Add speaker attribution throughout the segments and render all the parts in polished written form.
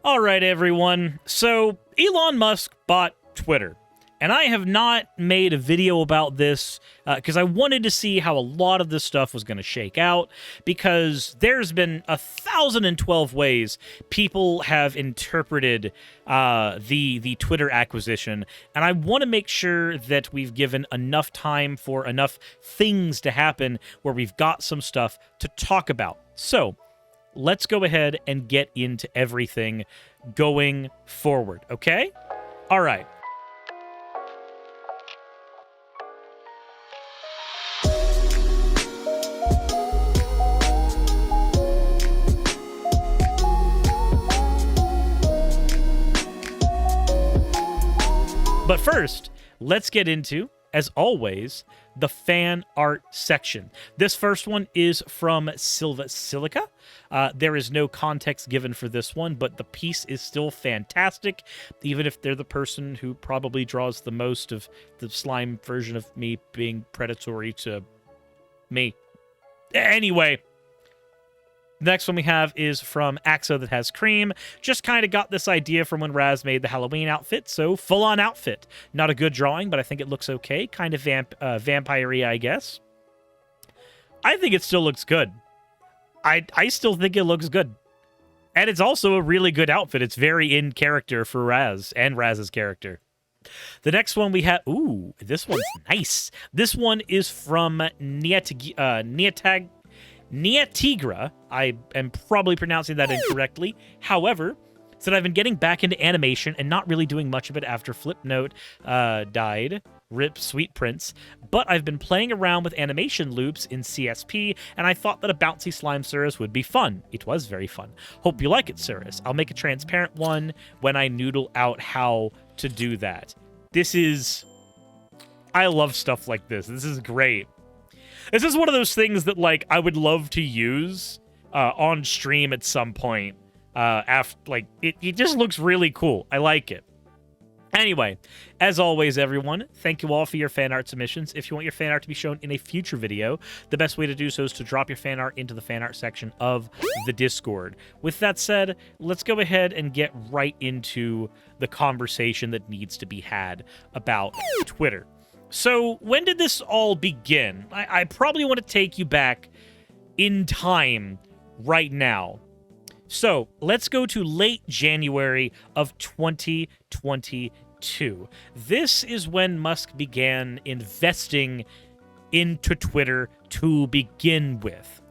Speaker 1: All right, everyone. So Elon Musk bought Twitter, and I have not made a video about this because I wanted to see how a lot of this stuff was going to shake out, because there's been 1,012 ways people have interpreted the Twitter acquisition, and I want to make sure that we've given enough time for enough things to happen where we've got some stuff to talk about. So let's go ahead and get into everything going forward, okay? All right. But first, let's get into, as always, the fan art section. This first one is from Silva Silica. There is no context given for this one, but the piece is still fantastic, even if they're the person who probably draws the most of the slime version of me being predatory to me. Anyway, the next one we have is from Axo That Has Cream. Just kind of got this idea from when Raz made the Halloween outfit, so full-on outfit. Not a good drawing, but I think it looks okay. Kind of vampire-y, I guess. I think it still looks good. I still think it looks good. And it's also a really good outfit. It's very in character for Raz and Raz's character. The next one we have... Ooh, this one's nice. This one is from Niatigra. I am probably pronouncing that incorrectly. However, said I've been getting back into animation and not really doing much of it after Flipnote died. Rip Sweet Prince. But I've been playing around with animation loops in CSP, and I thought that a bouncy slime Suris would be fun. It was very fun. Hope you like it, Suris. I'll make a transparent one when I noodle out how to do that. This is... I love stuff like this. This is great. This is one of those things that, like, I would love to use on stream at some point. It just looks really cool. I like it. Anyway, as always, everyone, thank you all for your fan art submissions. If you want your fan art to be shown in a future video, the best way to do so is to drop your fan art into the fan art section of the Discord. With that said, let's go ahead and get right into the conversation that needs to be had about Twitter. So, when did this all begin? I probably want to take you back in time right now. So, let's go to late January of 2022. This is when Musk began investing into Twitter to begin with.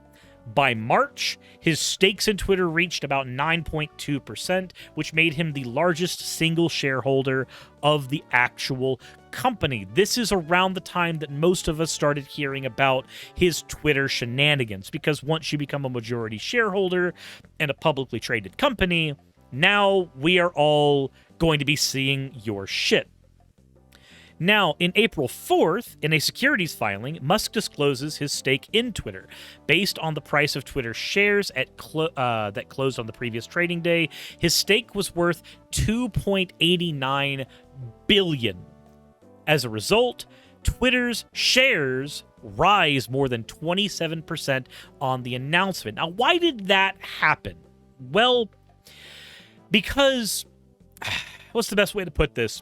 Speaker 1: By March, his stakes in Twitter reached about 9.2%, which made him the largest single shareholder of the actual company. This is around the time that most of us started hearing about his Twitter shenanigans, because once you become a majority shareholder in a publicly traded company, now we are all going to be seeing your shit. Now, in April 4th, in a securities filing, Musk discloses his stake in Twitter. Based on the price of Twitter shares that closed on the previous trading day, his stake was worth $2.89 billion. As a result, Twitter's shares rise more than 27% on the announcement. Now, why did that happen? Well, because... what's the best way to put this?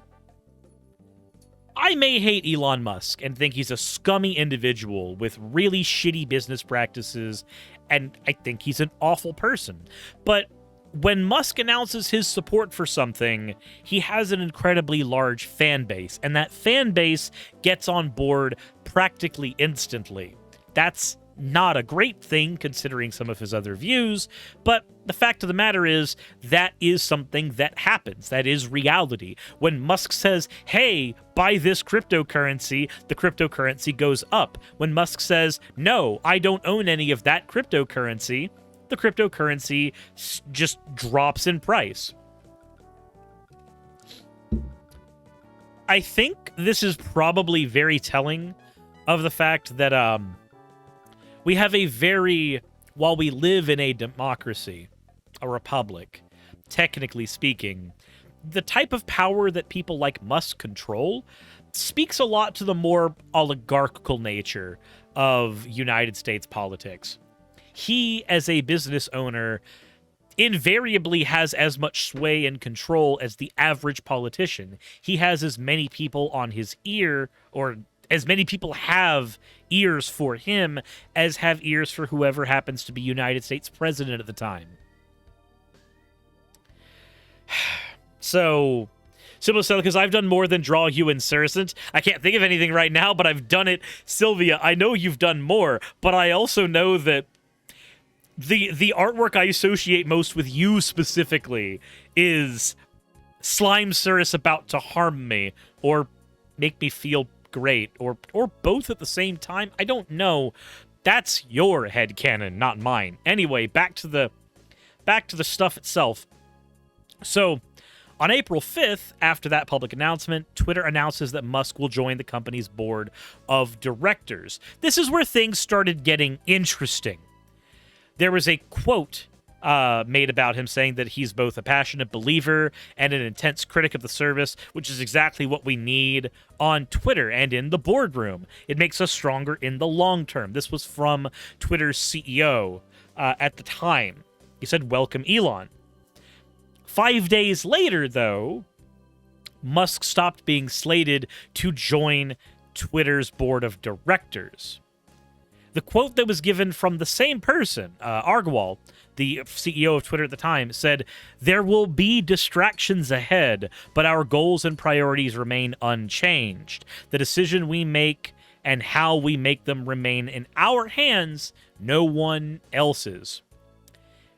Speaker 1: I may hate Elon Musk and think he's a scummy individual with really shitty business practices, and I think he's an awful person. But when Musk announces his support for something, he has an incredibly large fan base, and that fan base gets on board practically instantly. That's not a great thing considering some of his other views, but the fact of the matter is that is something that happens. That is reality. When Musk says, hey, buy this cryptocurrency, the cryptocurrency goes up. When Musk says, no, I don't own any of that cryptocurrency, the cryptocurrency just drops in price. I think this is probably very telling of the fact that we have while we live in a democracy, a republic, technically speaking, the type of power that people like Musk control speaks a lot to the more oligarchical nature of United States politics. He, as a business owner, invariably has as much sway and control as the average politician. He has as many people on his ear, or as many people have ears for him as have ears for whoever happens to be United States president at the time. So, Similar stuff, because I've done more than draw you incessant. I can't think of anything right now, but I've done it. Sylvia, I know you've done more, but I also know that the artwork I associate most with you specifically is Slime Suris about to harm me, or make me feel great, or both at the same time. I don't know. That's your headcanon, not mine. Anyway, back to the stuff itself. So, on April 5th, after that public announcement, Twitter announces that Musk will join the company's board of directors. This is where things started getting interesting. There was a quote made about him saying that he's both a passionate believer and an intense critic of the service, which is exactly what we need on Twitter and in the boardroom. It makes us stronger in the long term. This was from Twitter's CEO at the time. He said, "Welcome, Elon." 5 days later, though, Musk stopped being slated to join Twitter's board of directors. The quote that was given from the same person, Argwal, the CEO of Twitter at the time, said, "There will be distractions ahead, but our goals and priorities remain unchanged. The decision we make and how we make them remain in our hands, no one else's."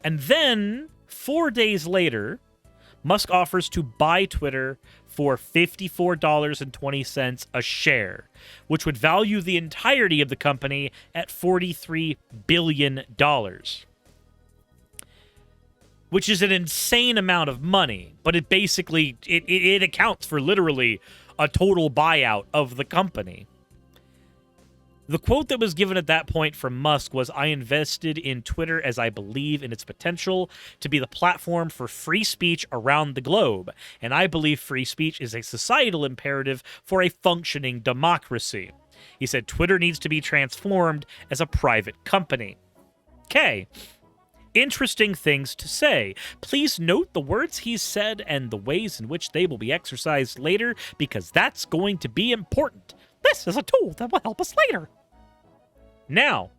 Speaker 1: And then, 4 days later, Musk offers to buy Twitter for $54.20 a share, which would value the entirety of the company at $43 billion, which is an insane amount of money, but it basically, it accounts for literally a total buyout of the company. The quote that was given at that point from Musk was, "I invested in Twitter as I believe in its potential to be the platform for free speech around the globe, and I believe free speech is a societal imperative for a functioning democracy." He said Twitter needs to be transformed as a private company. Okay. Interesting things to say. Please note the words he said and the ways in which they will be exercised later, because that's going to be important. This is a tool that will help us later. Now,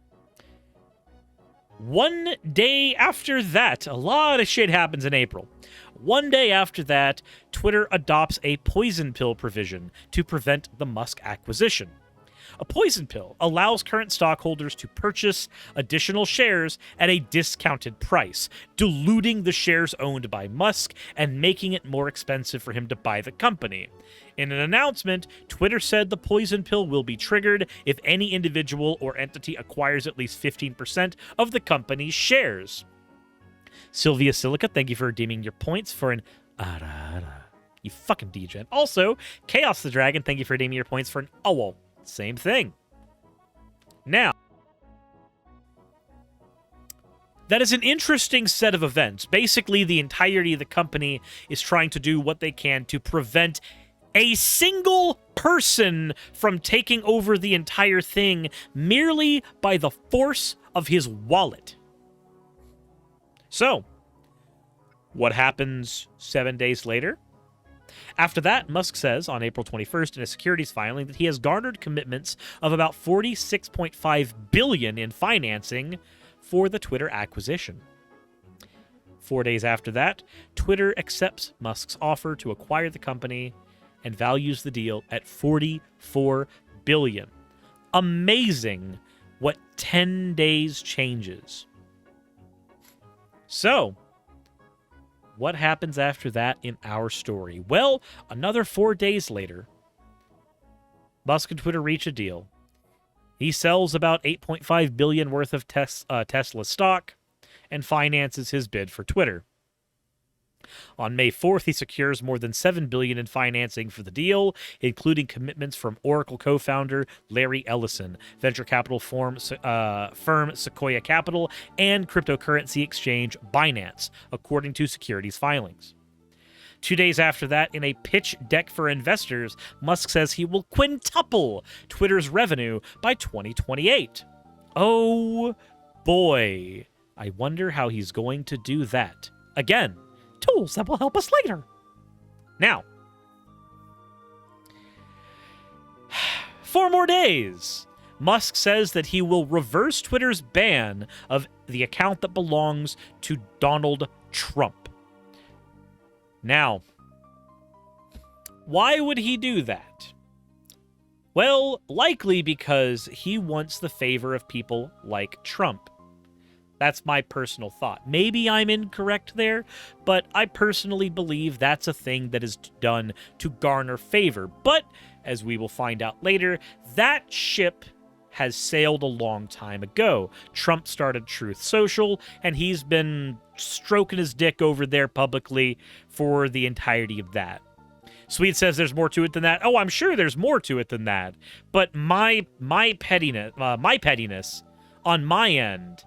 Speaker 1: one day after that, a lot of shit happens in April. One day after that, Twitter adopts a poison pill provision to prevent the Musk acquisition. A poison pill allows current stockholders to purchase additional shares at a discounted price, diluting the shares owned by Musk and making it more expensive for him to buy the company. In an announcement, Twitter said the poison pill will be triggered if any individual or entity acquires at least 15% of the company's shares. Sylvia Silica, thank you for redeeming your points for an ara. You fucking degen. Also, Chaos the Dragon, thank you for redeeming your points for an owl. Same thing. Now, that is an interesting set of events. Basically, the entirety of the company is trying to do what they can to prevent a single person from taking over the entire thing merely by the force of his wallet. So, what happens 7 days later? After that, Musk says on April 21st in a securities filing that he has garnered commitments of about $46.5 billion in financing for the Twitter acquisition. 4 days after that, Twitter accepts Musk's offer to acquire the company and values the deal at $44 billion. Amazing what 10 days changes. So, what happens after that in our story? Well, another 4 days later, Musk and Twitter reach a deal. He sells about $8.5 billion worth of Tesla stock and finances his bid for Twitter. On May 4th, he secures more than $7 billion in financing for the deal, including commitments from Oracle co-founder Larry Ellison, venture capital firm Sequoia Capital, and cryptocurrency exchange Binance, according to securities filings. 2 days after that, in a pitch deck for investors, Musk says he will quintuple Twitter's revenue by 2028. Oh boy, I wonder how he's going to do that. Again, tools that will help us later. Now, 4 more days. Musk says that he will reverse Twitter's ban of the account that belongs to Donald Trump. Now, why would he do that? Well, likely because he wants the favor of people like Trump. That's my personal thought. Maybe I'm incorrect there, but I personally believe that's a thing that is done to garner favor. But, as we will find out later, that ship has sailed a long time ago. Trump started Truth Social, and he's been stroking his dick over there publicly for the entirety of that. Sweet says there's more to it than that. Oh, I'm sure there's more to it than that. But my pettiness on my end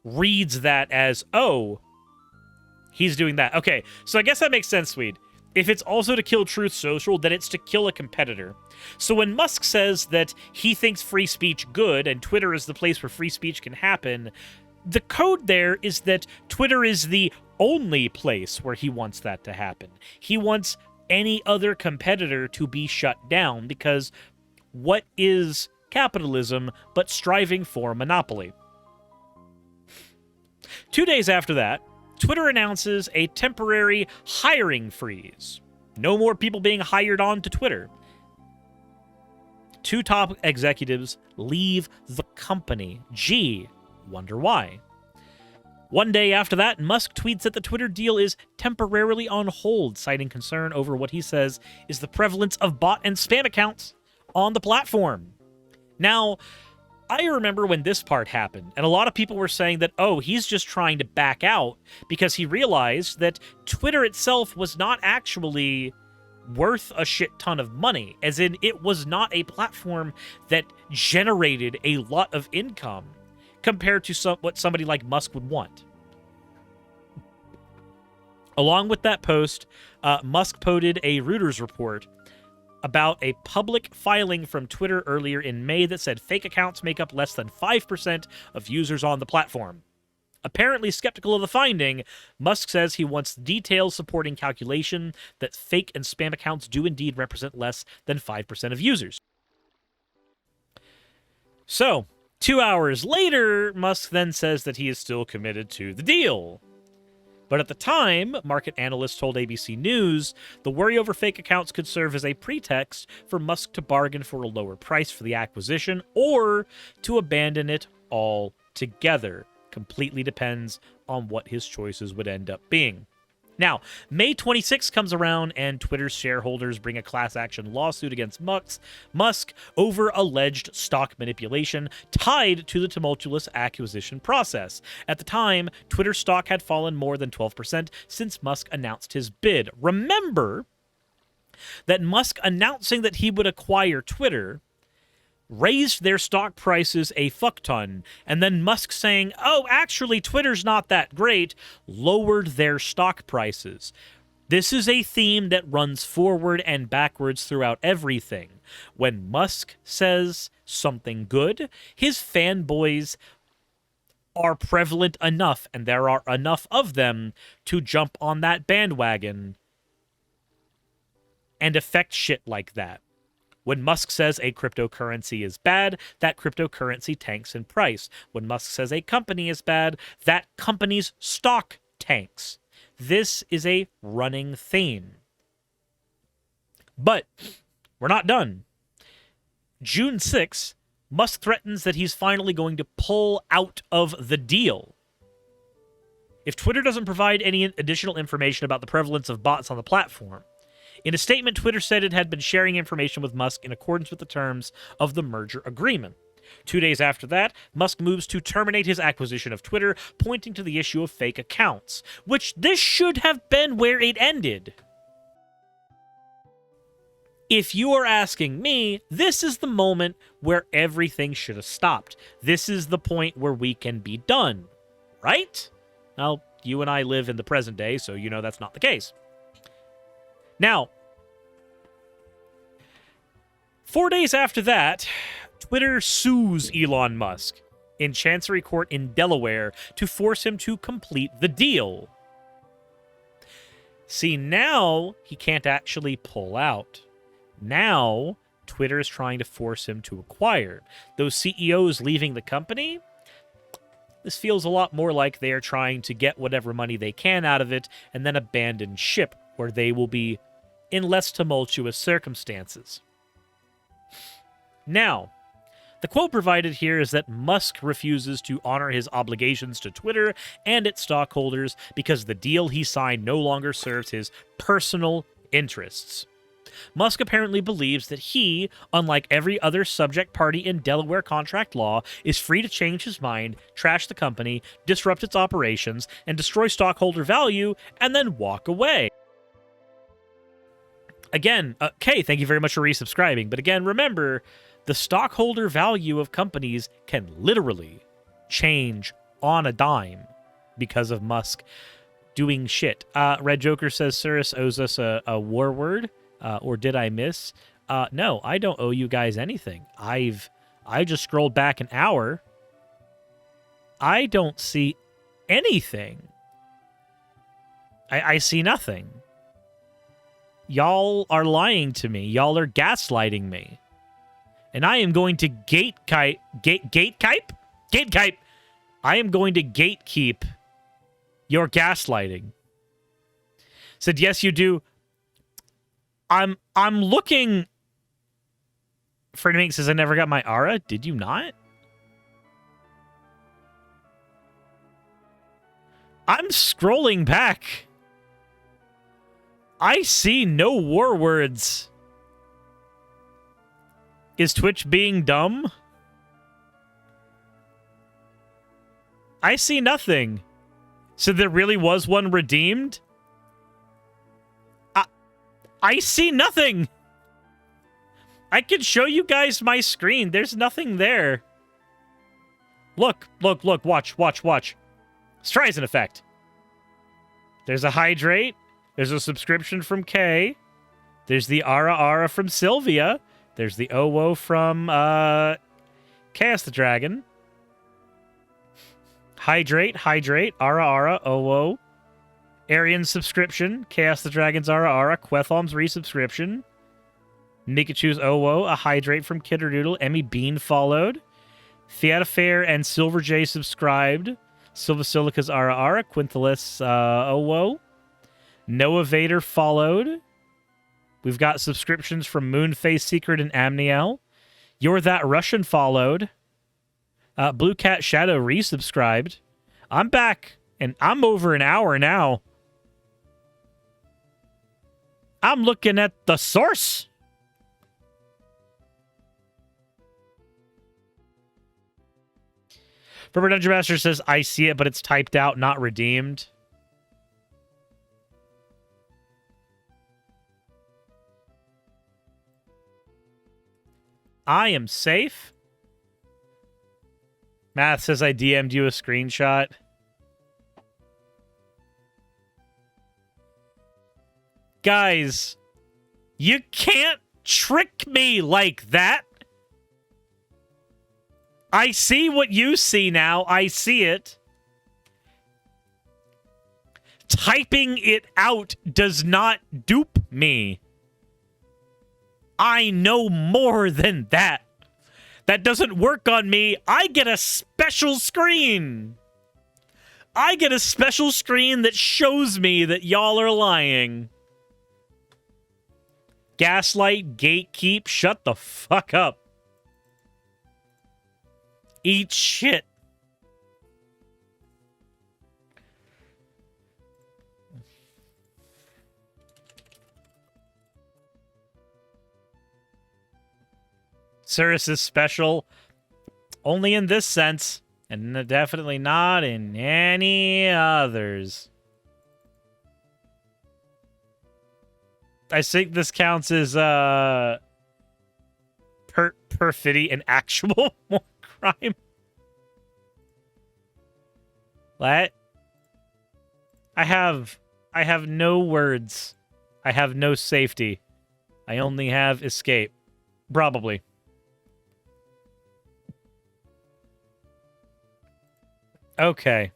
Speaker 1: reads that as, oh, he's doing that. Okay, so I guess that makes sense, Swede. If it's also to kill Truth Social, then it's to kill a competitor. So when Musk says that he thinks free speech good and Twitter is the place where free speech can happen, the code there is that Twitter is the only place where he wants that to happen. He wants any other competitor to be shut down because what is capitalism but striving for monopoly? 2 days after that, Twitter announces a temporary hiring freeze. No more people being hired on to Twitter. 2 top executives leave the company. Gee, wonder why. 1 day after that, Musk tweets that the Twitter deal is temporarily on hold, citing concern over what he says is the prevalence of bot and spam accounts on the platform. Now, I remember when this part happened, and a lot of people were saying that, oh, he's just trying to back out because he realized that Twitter itself was not actually worth a shit ton of money, as in it was not a platform that generated a lot of income compared to what somebody like Musk would want. Along with that post, Musk posted a Reuters report about a public filing from Twitter earlier in May that said fake accounts make up less than 5% of users on the platform. Apparently skeptical of the finding, Musk says he wants details supporting calculation that fake and spam accounts do indeed represent less than 5% of users. So, 2 hours later, Musk then says that he is still committed to the deal. But at the time, market analysts told ABC News the worry over fake accounts could serve as a pretext for Musk to bargain for a lower price for the acquisition or to abandon it altogether. Completely depends on what his choices would end up being. Now, May 26 comes around and Twitter's shareholders bring a class action lawsuit against Musk over alleged stock manipulation tied to the tumultuous acquisition process. At the time, Twitter stock had fallen more than 12% since Musk announced his bid. Remember that Musk announcing that he would acquire Twitter raised their stock prices a fuck ton, and then Musk saying, oh, actually, Twitter's not that great, lowered their stock prices. This is a theme that runs forward and backwards throughout everything. When Musk says something good, his fanboys are prevalent enough, and there are enough of them to jump on that bandwagon and affect shit like that. When Musk says a cryptocurrency is bad, that cryptocurrency tanks in price. When Musk says a company is bad, that company's stock tanks. This is a running theme. But we're not done. June 6th, Musk threatens that he's finally going to pull out of the deal. If Twitter doesn't provide any additional information about the prevalence of bots on the platform. In a statement, Twitter said it had been sharing information with Musk in accordance with the terms of the merger agreement. 2 days after that, Musk moves to terminate his acquisition of Twitter, pointing to the issue of fake accounts, which this should have been where it ended. If you are asking me, this is the moment where everything should have stopped. This is the point where we can be done, right? Well, you and I live in the present day, so you know that's not the case. Now, 4 days after that, Twitter sues Elon Musk in Chancery Court in Delaware to force him to complete the deal. See, now he can't actually pull out. Now Twitter is trying to force him to acquire. Those CEOs leaving the company, this feels a lot more like they are trying to get whatever money they can out of it and then abandon ship, where they will be in less tumultuous circumstances. Now, the quote provided here is that Musk refuses to honor his obligations to Twitter and its stockholders because the deal he signed no longer serves his personal interests. Musk apparently believes that he, unlike every other subject party in Delaware contract law, is free to change his mind, trash the company, disrupt its operations, and destroy stockholder value, and then walk away. Again, Kay, thank you very much for resubscribing, but again, remember, the stockholder value of companies can literally change on a dime because of Musk doing shit. Red Joker says Suris owes us a war word. Or did I miss? No, I don't owe you guys anything. I just scrolled back an hour. I don't see anything. I see nothing. Y'all are lying to me. Y'all are gaslighting me. And I am going to gatekeep. I am going to gatekeep your gaslighting. Said, yes, you do. I'm looking. Ferdinand says, I never got my aura. Did you not? I'm scrolling back. I see no war words. Is Twitch being dumb? I see nothing. So there really was one redeemed? I see nothing. I can show you guys my screen. There's nothing there. Look, watch. Streisand effect. There's a hydrate. There's a subscription from Kay. There's the Ara from Sylvia. There's the Owo from Chaos the Dragon. Hydrate, Ara, Owo. Arian's subscription, Chaos the Dragon's Ara, Quethalm's resubscription, Nikachu's Owo, a hydrate from Kidderdoodle, Emmy Bean followed, Fiat Fair and Silver J subscribed, Silva Silica's Ara, Quintalis Owo, Noah Vader followed. We've got subscriptions from Moonface Secret and Amniel. You're That Russian followed. Blue Cat Shadow resubscribed. I'm back, and I'm over an hour now. I'm looking at the source. Rubber Dungeon Master says, I see it, but it's typed out, not redeemed. I am safe. Math says I DM'd you a screenshot. Guys, you can't trick me like that. I see what you see now. I see it. Typing it out does not dupe me. I know more than that. That doesn't work on me. I get a special screen. I get a special screen that shows me that y'all are lying. Gaslight, gatekeep, shut the fuck up. Eat shit. Suris is special only in this sense, and definitely not in any others. I think this counts as perfidy and actual war crime. What? I have no words. I have no safety. I only have escape. Probably. Okay.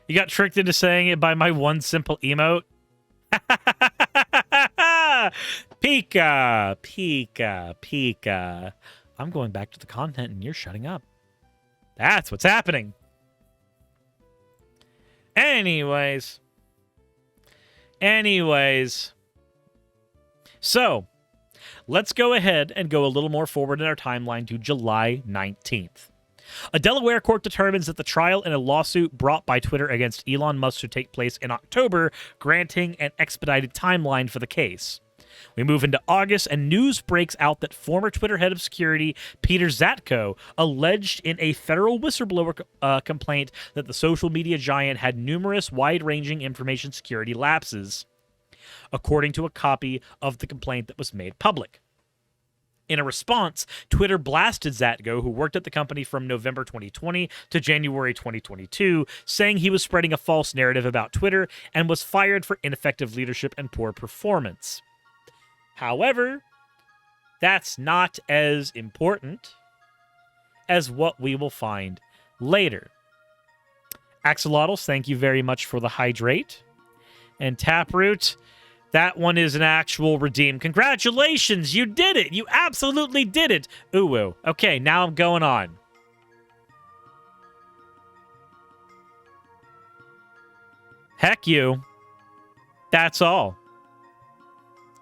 Speaker 1: You got tricked into saying it by my one simple emote? Pika, Pika, Pika. I'm going back to the content and you're shutting up. That's what's happening. Anyways. So, let's go ahead and go a little more forward in our timeline to July 19th. A Delaware court determines that the trial in a lawsuit brought by Twitter against Elon Musk should take place in October, granting an expedited timeline for the case. We move into August, and news breaks out that former Twitter head of security Peter Zatko alleged in a federal whistleblower complaint that the social media giant had numerous wide-ranging information security lapses, according to a copy of the complaint that was made public. In a response, Twitter blasted Zatko, who worked at the company from November 2020 to January 2022, saying he was spreading a false narrative about Twitter and was fired for ineffective leadership and poor performance. However, that's not as important as what we will find later. Axolotls, thank you very much for the hydrate. And Taproot, that one is an actual redeem. Congratulations, you did it! You absolutely did it! Ooh. Okay, now I'm going on. Heck you. That's all.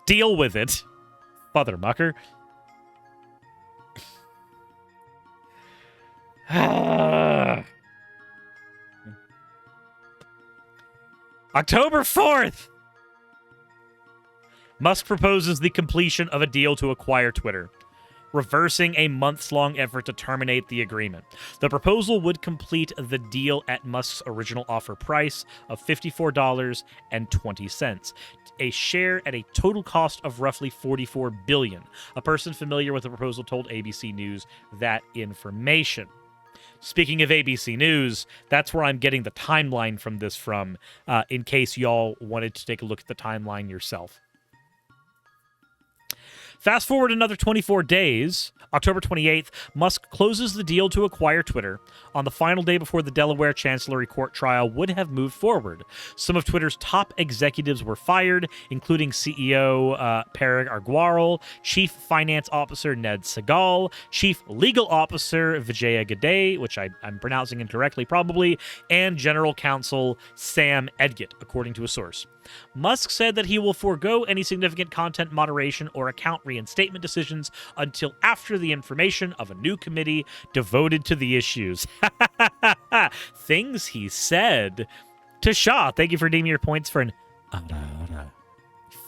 Speaker 1: Deal with it, mother mucker. October 4th! Musk proposes the completion of a deal to acquire Twitter, reversing a months-long effort to terminate the agreement. The proposal would complete the deal at Musk's original offer price of $54.20, a share at a total cost of roughly $44 billion. A person familiar with the proposal told ABC News that information. Speaking of ABC News, that's where I'm getting the timeline from this from, in case y'all wanted to take a look at the timeline yourself. Fast forward another 24 days, October 28th, Musk closes the deal to acquire Twitter on the final day before the Delaware Chancellery Court trial would have moved forward. Some of Twitter's top executives were fired, including CEO Parag Agrawal, Chief Finance Officer Ned Segal, Chief Legal Officer Vijaya Gadde, which I'm pronouncing incorrectly probably, and General Counsel Sam Edgett, according to a source. Musk said that he will forego any significant content moderation or account reinstatement decisions until after the information of a new committee devoted to the issues. Things he said. To Shaw, thank you for redeeming your points for an...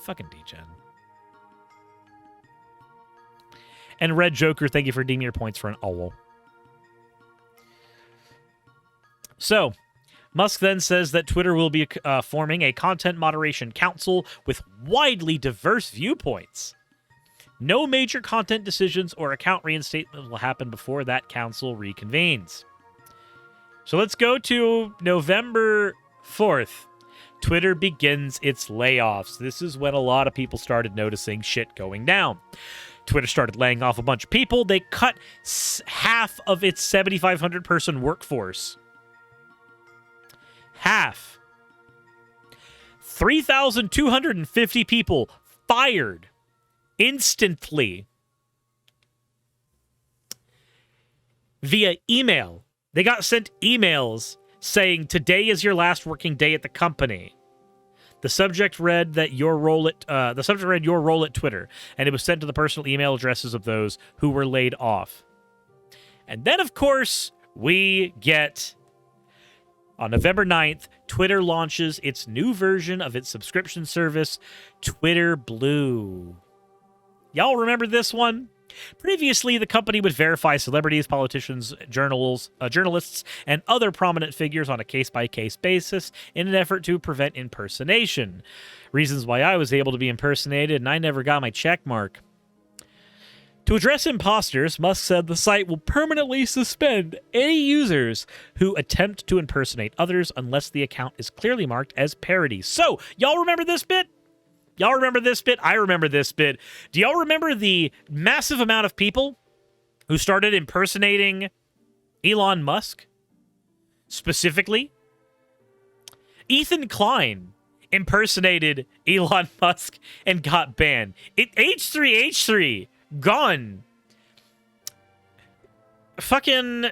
Speaker 1: Fucking degen. And Red Joker, thank you for redeeming your points for an owl. So... Musk then says that Twitter will be forming a content moderation council with widely diverse viewpoints. No major content decisions or account reinstatement will happen before that council reconvenes. So let's go to November 4th. Twitter begins its layoffs. This is when a lot of people started noticing shit going down. Twitter started laying off a bunch of people. They cut half of its 7,500-person workforce. Half. 3,250 people fired instantly via email. They got sent emails saying, "Today is your last working day at the company." The subject read that your role at your role at Twitter, and it was sent to the personal email addresses of those who were laid off. And then, of course, we get... On November 9th, Twitter launches its new version of its subscription service, Twitter Blue. Y'all remember this one? Previously, the company would verify celebrities, politicians, journalists, and other prominent figures on a case-by-case basis in an effort to prevent impersonation. Reasons why I was able to be impersonated and I never got my check mark. To address imposters, Musk said the site will permanently suspend any users who attempt to impersonate others unless the account is clearly marked as parody. So, y'all remember this bit? Y'all remember this bit? I remember this bit. Do y'all remember the massive amount of people who started impersonating Elon Musk, specifically, Ethan Klein impersonated Elon Musk and got banned. H3H3, gone. Fucking,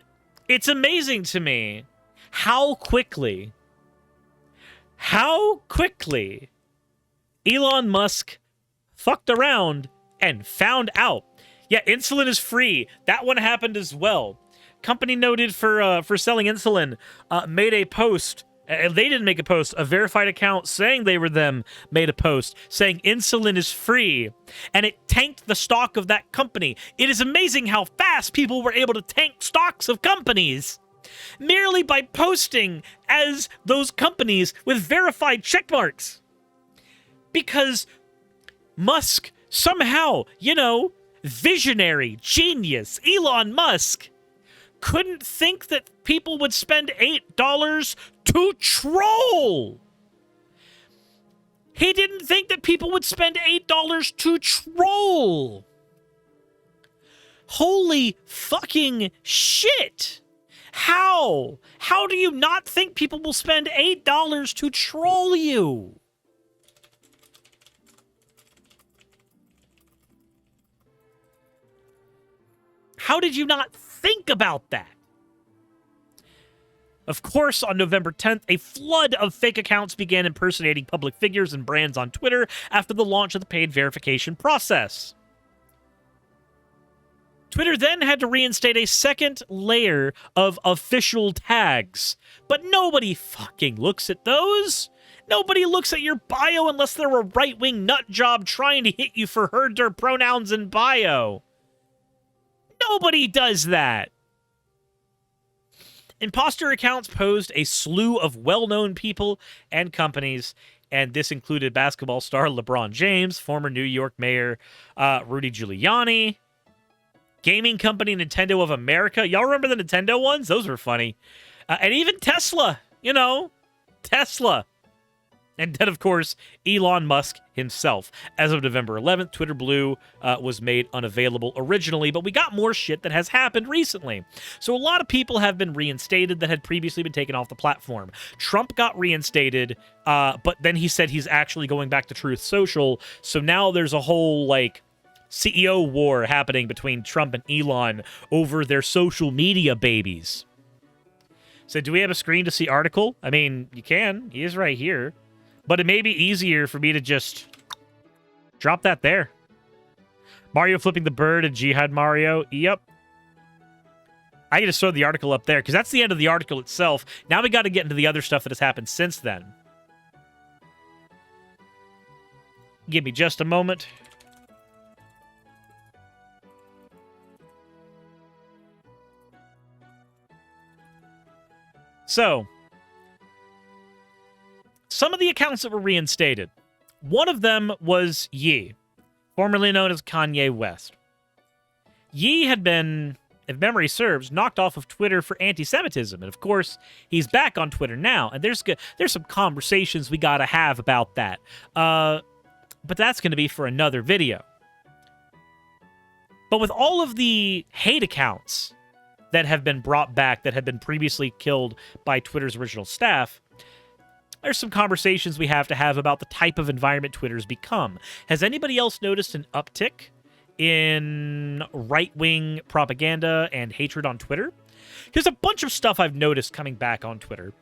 Speaker 1: it's amazing to me how quickly Elon Musk fucked around and found out. Yeah, insulin is free. That one happened as well. Company noted for selling insulin made a post. They didn't make a post. A verified account saying they were them made a post saying insulin is free, and it tanked the stock of that company. It is amazing how fast people were able to tank stocks of companies merely by posting as those companies with verified checkmarks. Because Musk somehow, visionary, genius, Elon Musk, couldn't think that people would spend $8 to troll. He didn't think that people would spend $8 to troll. Holy fucking shit. How? How do you not think people will spend $8 to troll you? How did you not think about that? Of course, on November 10th, a flood of fake accounts began impersonating public figures and brands on Twitter after the launch of the paid verification process. Twitter then had to reinstate a second layer of official tags, but nobody fucking looks at those. Nobody looks at your bio unless they're a right-wing nut job trying to hit you for her/her pronouns in bio. Nobody does that. Imposter accounts posed a slew of well-known people and companies, and this included basketball star LeBron James, former New York Mayor Rudy Giuliani, gaming company Nintendo of America. Y'all remember the Nintendo ones? Those were funny. And even Tesla, Tesla. And then, of course, Elon Musk himself. As of November 11th, Twitter Blue was made unavailable originally, but we got more shit that has happened recently. So a lot of people have been reinstated that had previously been taken off the platform. Trump got reinstated, but then he said he's actually going back to Truth Social, so now there's a whole, CEO war happening between Trump and Elon over their social media babies. So do we have a screen to see article? I mean, you can. He is right here. But it may be easier for me to just drop that there. Mario flipping the bird and Jihad Mario. Yep. I can just throw the article up there, because that's the end of the article itself. Now we got to get into the other stuff that has happened since then. Give me just a moment. So, some of the accounts that were reinstated. One of them was Ye, formerly known as Kanye West. Ye had been, if memory serves, knocked off of Twitter for anti-Semitism. And of course, he's back on Twitter now. And there's some conversations we gotta have about that. But that's going to be for another video. But with all of the hate accounts that have been brought back, that had been previously killed by Twitter's original staff, there's some conversations we have to have about the type of environment Twitter's become. Has anybody else noticed an uptick in right-wing propaganda and hatred on Twitter? There's a bunch of stuff I've noticed coming back on Twitter.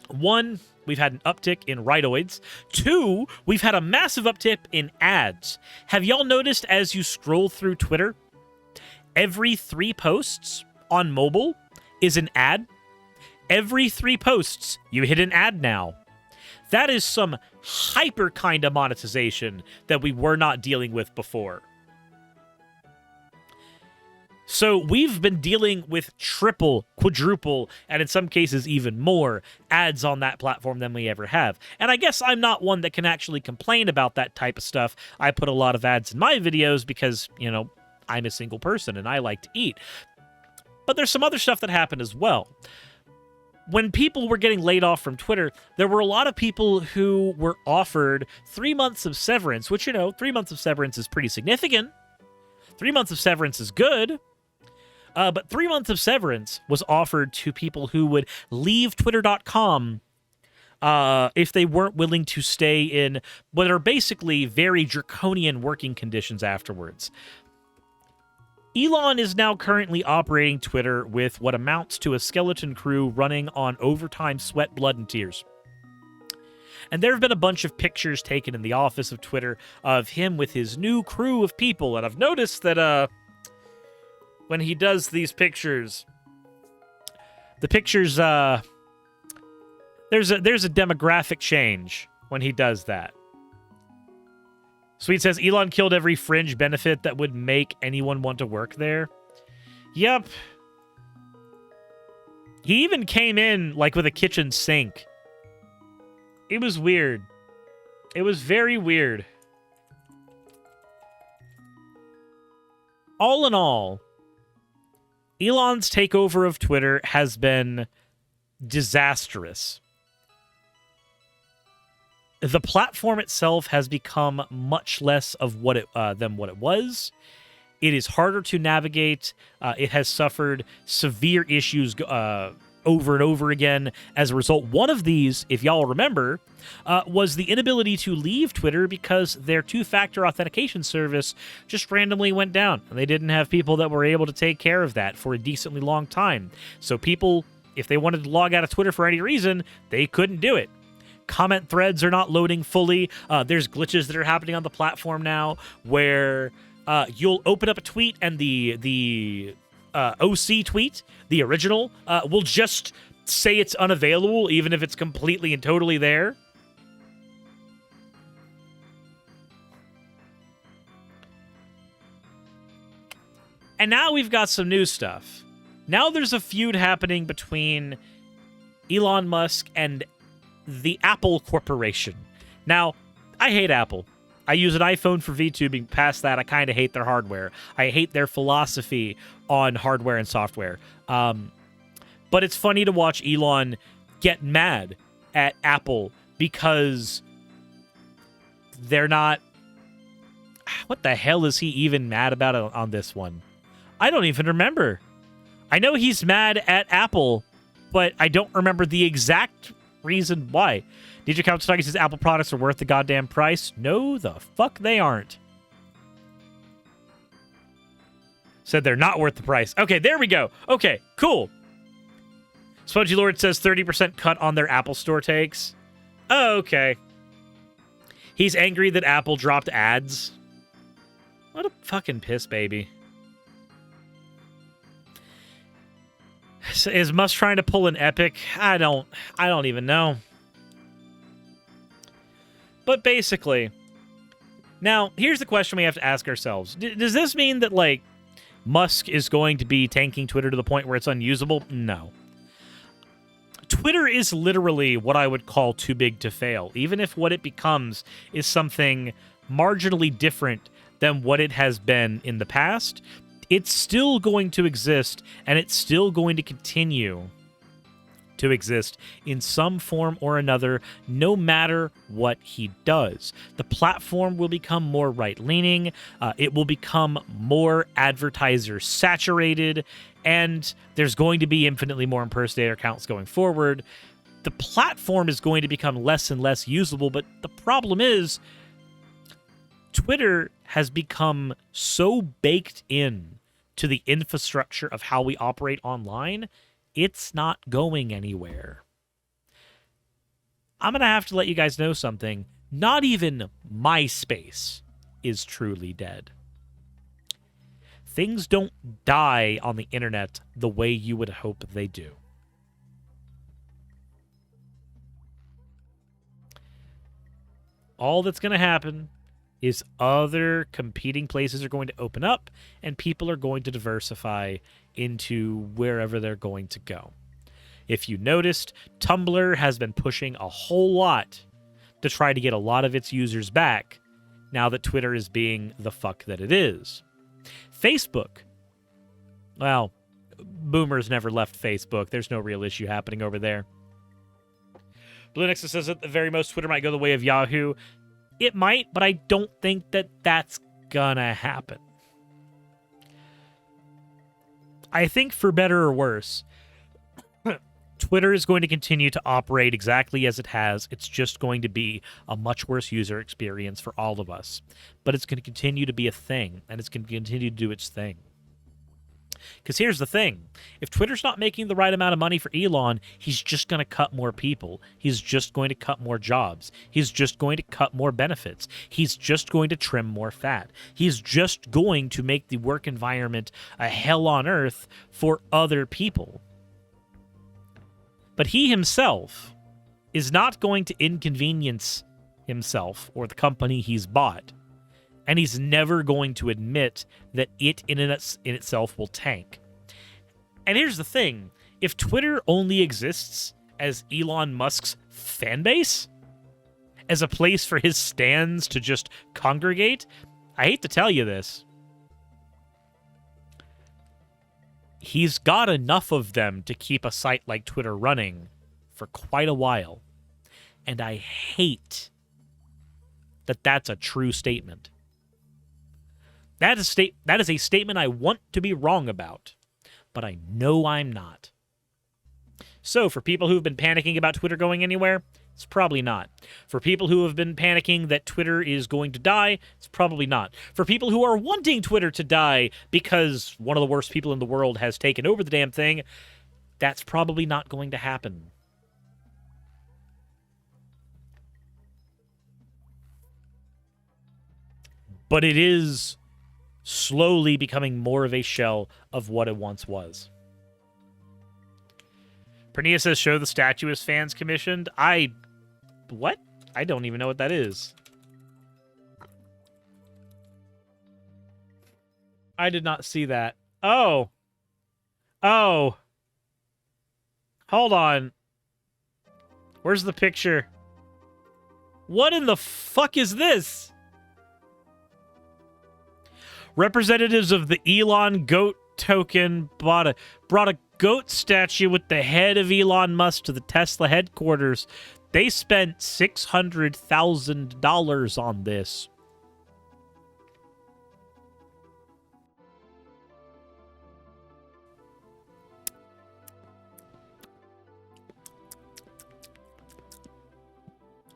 Speaker 1: One, we've had an uptick in rightoids. Two, we've had a massive uptick in ads. Have y'all noticed as you scroll through Twitter, every 3 posts on mobile is an ad? Every 3 posts, you hit an ad now. That is some hyper kind of monetization that we were not dealing with before. So we've been dealing with triple, quadruple, and in some cases even more ads on that platform than we ever have. And I guess I'm not one that can actually complain about that type of stuff. I put a lot of ads in my videos because, I'm a single person and I like to eat. But there's some other stuff that happened as well. When people were getting laid off from Twitter, there were a lot of people who were offered 3 months of severance, which, 3 months of severance is pretty significant. 3 months of severance is good. But 3 months of severance was offered to people who would leave Twitter.com if they weren't willing to stay in what are basically very draconian working conditions afterwards. Elon is now currently operating Twitter with what amounts to a skeleton crew running on overtime sweat, blood, and tears. And there have been a bunch of pictures taken in the office of Twitter of him with his new crew of people, and I've noticed that when he does these pictures, the pictures, there's a demographic change when he does that. Sweet says, Elon killed every fringe benefit that would make anyone want to work there. Yep. He even came in, like, with a kitchen sink. It was weird. It was very weird. All in all, Elon's takeover of Twitter has been disastrous. The platform itself has become much less of what than what it was. It is harder to navigate. It has suffered severe issues over and over again as a result. One of these, if y'all remember, was the inability to leave Twitter because their two-factor authentication service just randomly went down, and they didn't have people that were able to take care of that for a decently long time. So people, if they wanted to log out of Twitter for any reason, they couldn't do it. Comment threads are not loading fully. There's glitches that are happening on the platform now where you'll open up a tweet and the OC tweet, the original, will just say it's unavailable even if it's completely and totally there. And now we've got some new stuff. Now there's a feud happening between Elon Musk and the Apple Corporation. Now, I hate Apple. I use an iPhone for VTubing. Past that, I kind of hate their hardware. I hate their philosophy on hardware and software. But it's funny to watch Elon get mad at Apple because they're not... What the hell is he even mad about on this one? I don't even remember. I know he's mad at Apple, but I don't remember the exact reason why. DJ Kawasaki says Apple products are worth the goddamn price. No, the fuck they aren't. Said they're not worth the price. Okay, there we go. Okay, cool. Spongy Lord says 30% cut on their Apple Store takes. Oh, okay. He's angry that Apple dropped ads. What a fucking piss baby. So is Musk trying to pull an Epic? I don't even know. But basically, now here's the question we have to ask ourselves. Does this mean that, like, Musk is going to be tanking Twitter to the point where it's unusable? No. Twitter is literally what I would call too big to fail, even if what it becomes is something marginally different than what it has been in the past. It's still going to exist, and it's still going to continue to exist in some form or another, no matter what he does. The platform will become more right-leaning, it will become more advertiser-saturated, and there's going to be infinitely more impersonator accounts going forward. The platform is going to become less and less usable, but the problem is Twitter has become so baked in to the infrastructure of how we operate online, it's not going anywhere. I'm going to have to let you guys know something. Not even MySpace is truly dead. Things don't die on the internet the way you would hope they do. All that's going to happen is other competing places are going to open up and people are going to diversify into wherever they're going to go. If you noticed, Tumblr has been pushing a whole lot to try to get a lot of its users back now that Twitter is being the fuck that it is. Facebook, well, boomers never left Facebook. There's no real issue happening over there. Blue Nexus says at the very most, Twitter might go the way of Yahoo. It might, but I don't think that that's gonna happen. I think for better or worse, Twitter is going to continue to operate exactly as it has. It's just going to be a much worse user experience for all of us. But it's going to continue to be a thing, and it's going to continue to do its thing. Because here's the thing. If Twitter's not making the right amount of money for Elon, he's just going to cut more people. He's just going to cut more jobs. He's just going to cut more benefits. He's just going to trim more fat. He's just going to make the work environment a hell on earth for other people. But he himself is not going to inconvenience himself or the company he's bought. And he's never going to admit that it in itself will tank. And here's the thing. If Twitter only exists as Elon Musk's fan base, as a place for his stans to just congregate, I hate to tell you this, he's got enough of them to keep a site like Twitter running for quite a while. And I hate that that's a true statement. That is a statement I want to be wrong about, but I know I'm not. So for people who've been panicking about Twitter going anywhere, it's probably not. For people who have been panicking that Twitter is going to die, it's probably not. For people who are wanting Twitter to die because one of the worst people in the world has taken over the damn thing, that's probably not going to happen. But it is slowly becoming more of a shell of what it once was. Pernia says, show the statue as fans commissioned. What? I don't even know what that is. I did not see that. Oh. Hold on. Where's the picture? What in the fuck is this? Representatives of the Elon goat token brought a goat statue with the head of Elon Musk to the Tesla headquarters. They spent $600,000 on this.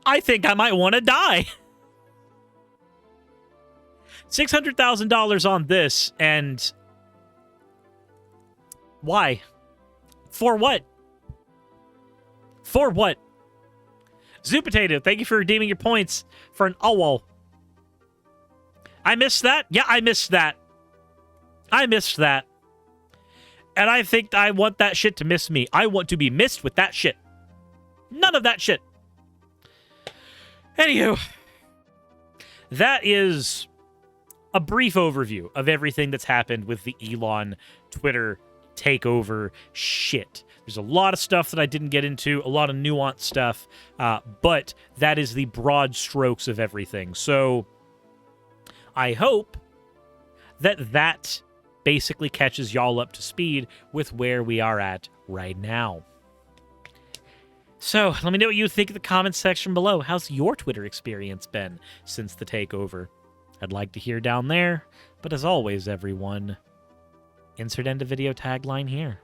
Speaker 1: I think I might want to die. $600,000 on this, and why? For what? For what? Zoo Potato, thank you for redeeming your points for an owl. I missed that? Yeah, I missed that. I missed that. And I think I want that shit to miss me. I want to be missed with that shit. None of that shit. Anywho, that is a brief overview of everything that's happened with the Elon Twitter takeover shit. There's a lot of stuff that I didn't get into, a lot of nuanced stuff, but that is the broad strokes of everything. So I hope that that basically catches y'all up to speed with where we are at right now. So let me know what you think in the comments section below. How's your Twitter experience been since the takeover? I'd like to hear down there, but as always, everyone, insert end of video tagline here.